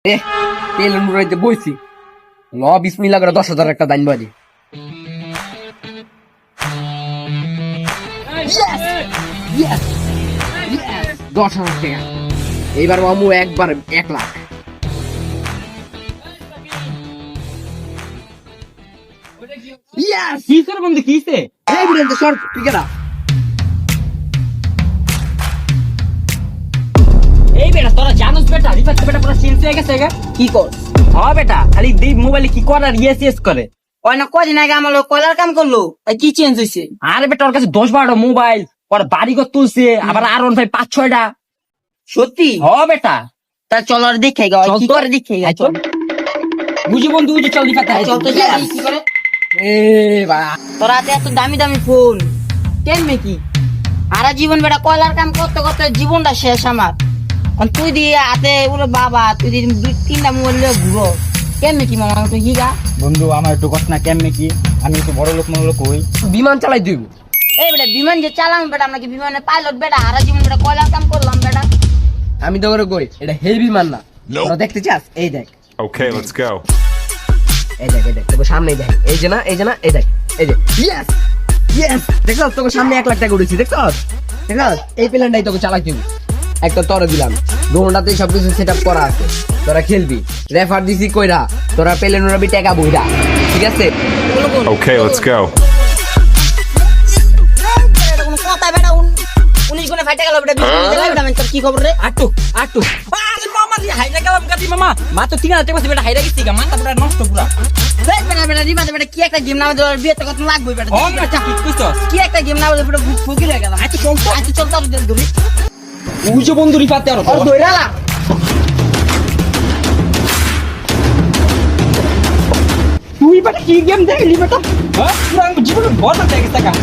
তেল নুরাইতে বইছি ল বিসমিল্লাহ করে 10,000 একটা দাইন বাড়ি। Yes! 10,000 টাকা। এইবার মামু একবার 1 লাখ। Yes! কিসের বন্ধু কিসে? এই বিরেন তো শর্ট তুই কেডা? এই বেটা তোরা জানোস বেটা রিফাত বেটা পুরো চেঞ্জ হয়ে গেছে গা। কি কর? হ্যাঁ বেটা খালি দি মোবাইলে কি করার ইয়েস করে। ওই না কদিন আগে আমার লোক কয়লার কাম করলো, এই কি চেঞ্জ হয়েছে? আরে বেটা ওর কাছে 10-12টা মোবাইল, ওর বাড়িঘর তুলছে, আবার আর ওর ভাই 5-6টা। সত্যি? হ্যাঁ বেটা তা চল আর দেখে গা, চল কি তো। করে দেখে গা, আয় চল বুঝি বন্ধু বুঝি চল রিফাত চল তো যাই, কি করে? এ বা তোর হাতে এত দামি দামি ফোন কেমনে কি? সারা জীবন বেটা কয়লার কাম করতে করতে জীবনটা শেষ আমার। আর তুই দিয়ে হাতে ওরে বাবা, তুই দিয়ে 2-3টা মোবাইল নিয়ে ঘুরো কেমনে কি মামা? তুই কি গা? বন্ধু আমার একটু কথা না কেমনে কি, আমি একটু বড় লোক মনে লোক হই। বিমান চালাই দিব। এই বেটা বিমান যে চালাম বেটা, আমরা কি বিমানের পাইলট বেটা? সারা জীবন বেটা কয়লার কাম করলাম বেটা। আমি তো করে কই এটা হেভি বিমান না। তোরা দেখতে চাস? এই দেখ Okay, let's go. এই দেখ তোর সামনেই দেখ। এই যে না এই দেখ এই যে ইয়েস ইয়েস দেখছস তোর সামনে 1 লাখ টাকা উঠেছি দেখছস এই প্ল্যানটাই তোকে চালাই দিব। একটা তরে দিলাম ড্রোনটাতেই সবকিছু সেটআপ করা আছে, তোরা খেলবি। রেফার দিছি কইরা তোরা প্লেন উড়াবি টাকা বইরা, ঠিক আছে? Okay, let's go. এটা কোনো কথা বেটা? 19 গুণে ফাইটা গেল বেটা, 20 গুণে গেল বেটা। আমি তোর কি খবর রে? আটু আরে মামা দি হাইরা গেলাম গাতি মামা মা তো 3,000 টাকা বেটা হাইরা গেছি গা, মাথা পুরো নষ্ট পুরা। বেটা বেটা বেটা রিমাতে বেটা কি একটা গেম নামে তোর বিয়েতে কত লাগবে বেটা? ও বেটা ঠিক কইছস। কি একটা গেম নামে পুরো ফুকি হয়ে গেল। আচ্ছা চল তো। আচ্ছা চল তো ধরি ওই যে বন্ধু রিফাত আর আর ধইরালা। তুই বেটা কি গেম দেখলি বেটা? হ্যাঁ পুরো জীবনে বড় হয়ে গেছে গা।